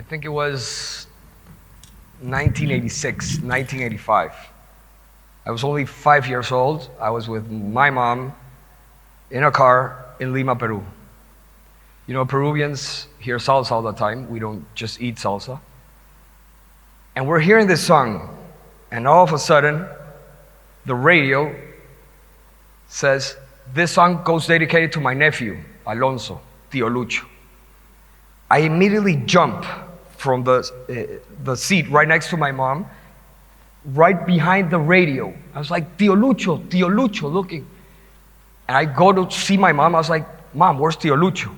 think it was 1986, 1985. I was only 5 years old. I was with my mom in a car in Lima, Peru. You know, Peruvians hear salsa all the time. We don't just eat salsa. And we're hearing this song, and all of a sudden, the radio says, this song goes dedicated to my nephew, Alonso, Tío Lucho. I immediately jump from the seat right next to my mom, right behind the radio. I was like, Tío Lucho, looking. And I go to see my mom. I was like, Mom, where's Tío Lucho?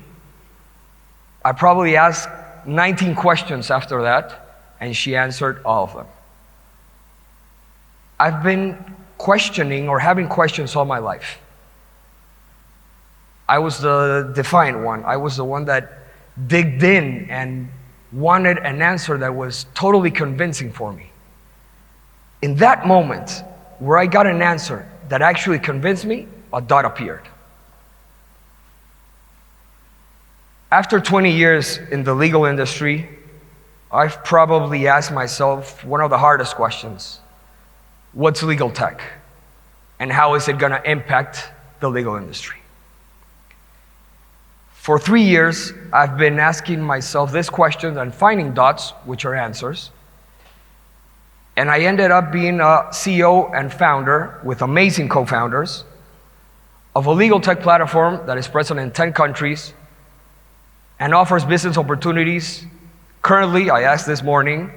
I probably asked 19 questions after that, and she answered all of them. I've been questioning or having questions all my life. I was the defiant one. I was the one that digged in and wanted an answer that was totally convincing for me. In that moment, where I got an answer that actually convinced me, a dot appeared. After 20 years in the legal industry, I've probably asked myself one of the hardest questions. What's legal tech? And how is it going to impact the legal industry? For 3 years, I've been asking myself this question and finding dots, which are answers. And I ended up being a CEO and founder with amazing co-founders of a legal tech platform that is present in 10 countries and offers business opportunities. Currently, I asked this morning,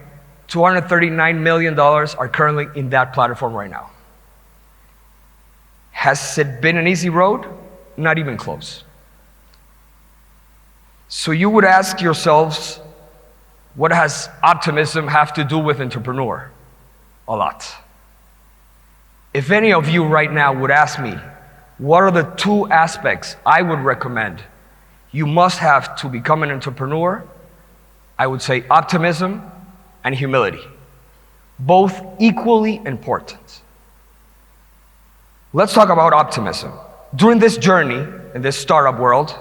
$239 million are currently in that platform right now. Has it been an easy road? Not even close. So you would ask yourselves, what does optimism have to do with entrepreneur? A lot. If any of you right now would ask me, what are the 2 aspects I would recommend you must have to become an entrepreneur? I would say optimism and humility, both equally important. Let's talk about optimism. During this journey in this startup world,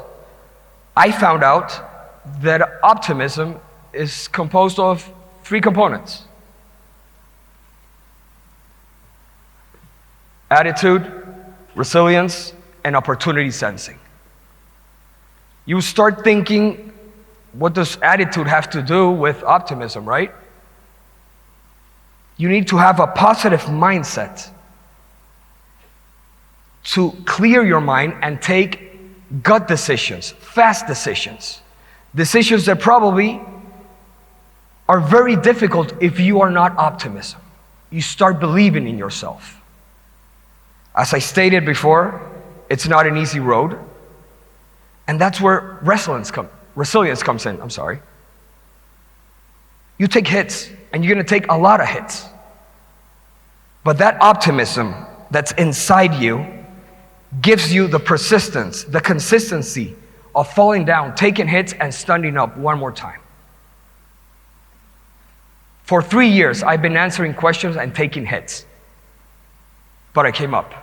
I found out that optimism is composed of 3 components: attitude, resilience, and opportunity sensing. You start thinking, what does attitude have to do with optimism, right? You need to have a positive mindset to clear your mind and take gut decisions, fast decisions, decisions that probably are very difficult if you are not optimism. You start believing in yourself. As I stated before, it's not an easy road, and that's where resilience comes in. You take hits, and you're going to take a lot of hits. But that optimism that's inside you gives you the persistence, the consistency of falling down, taking hits, and standing up one more time. For 3 years, I've been answering questions and taking hits. But I came up.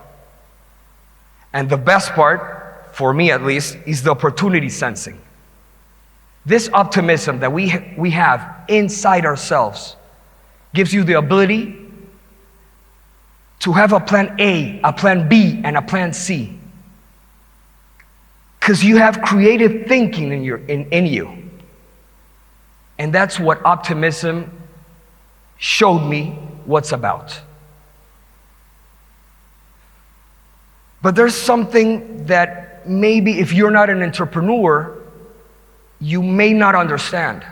And the best part, for me at least, is the opportunity sensing. This optimism that we have inside ourselves gives you the ability to have a plan A, a plan B, and a plan C. Because you have creative thinking in you. And that's what optimism showed me what's about. But there's something that maybe if you're not an entrepreneur, you may not understand.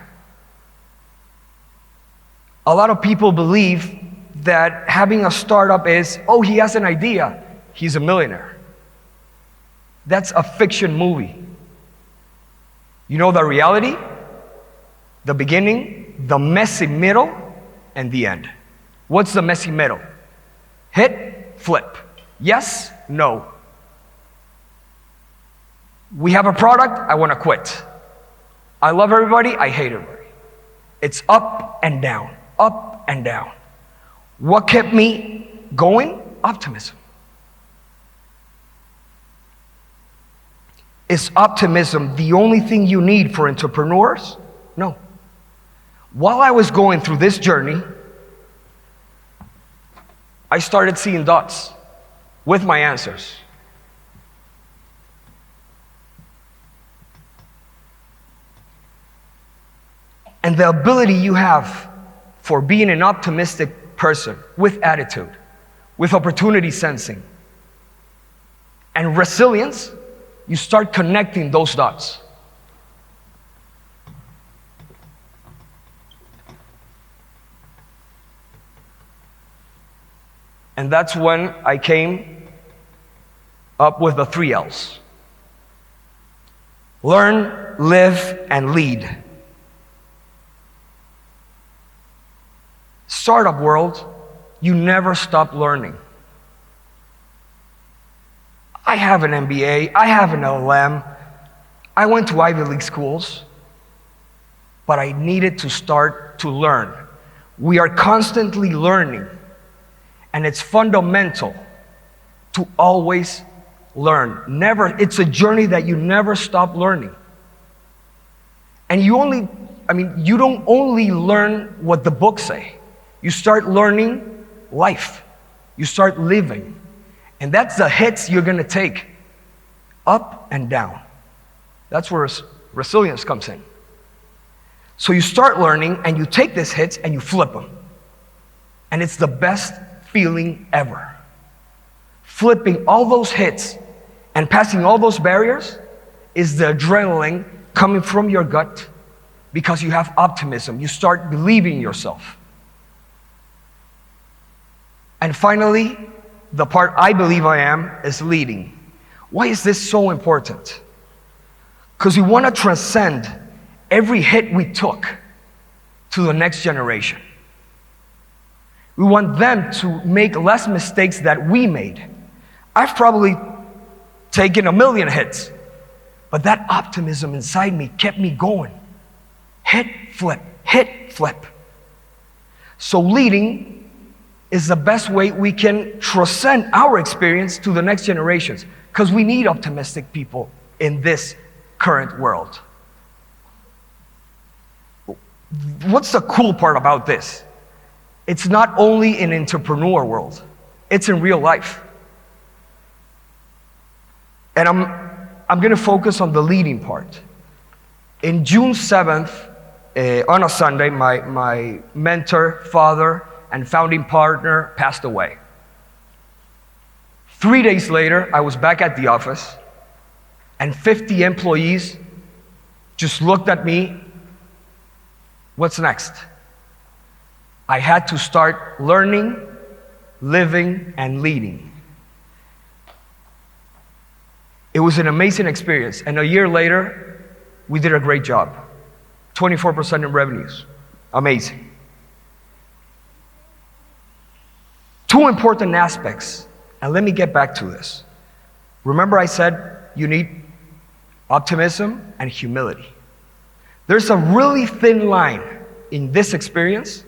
A lot of people believe that having a startup is, oh, he has an idea, he's a millionaire. That's a fiction movie. You know the reality? The beginning, the messy middle, and the end. What's the messy middle? Hit, flip. Yes, no. We have a product, I want to quit. I love everybody, I hate everybody. It's up and down, up and down. What kept me going? Optimism. Is optimism the only thing you need for entrepreneurs? No. While I was going through this journey, I started seeing dots with my answers. And the ability you have for being an optimistic person with attitude, with opportunity sensing, and resilience, you start connecting those dots. And that's when I came up with the 3 L's. Learn, live, and lead. Startup world, you never stop learning. I have an MBA, I have an LLM, I went to Ivy League schools, but I needed to start to learn. We are constantly learning, and it's fundamental to always learn. It's a journey that you never stop learning. And you don't only learn what the books say. You start learning life. You start living. And that's the hits you're gonna take, up and down. That's where resilience comes in. So you start learning and you take these hits and you flip them. And it's the best feeling ever. Flipping all those hits and passing all those barriers is the adrenaline coming from your gut because you have optimism. You start believing in yourself. And finally, the part I believe I am is leading. Why is this so important? Because we want to transcend every hit we took to the next generation. We want them to make less mistakes that we made. I've probably taken 1,000,000 hits, but that optimism inside me kept me going. Hit, flip, hit, flip. So leading is the best way we can transcend our experience to the next generations, because we need optimistic people in this current world. What's the cool part about this? It's not only in entrepreneur world, it's in real life. And I'm gonna focus on the leading part. In June 7th, on a Sunday, my mentor, father, and founding partner passed away. 3 days later, I was back at the office, and 50 employees just looked at me. What's next? I had to start learning, living, and leading. It was an amazing experience, and a year later, we did a great job. 24% in revenues. Amazing. 2 important aspects, and let me get back to this. Remember I said you need optimism and humility. There's a really thin line in this experience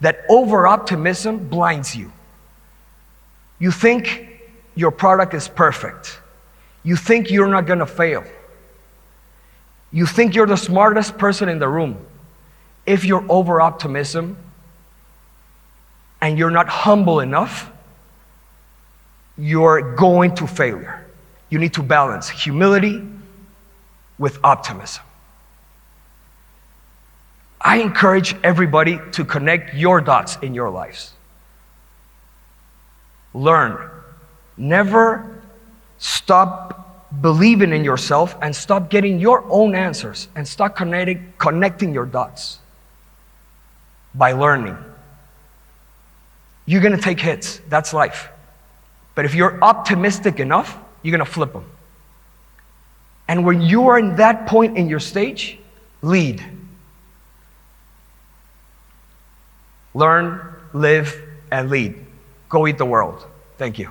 that over-optimism blinds you. You think your product is perfect. You think you're not gonna fail. You think you're the smartest person in the room. If you're over-optimism and you're not humble enough, you're going to failure. You need to balance humility with optimism. I encourage everybody to connect your dots in your lives. Learn. Never stop believing in yourself and stop getting your own answers and start connecting your dots by learning. You're gonna take hits, that's life. But if you're optimistic enough, you're gonna flip them. And when you are in that point in your stage, lead. Learn, live, and lead. Go eat the world. Thank you.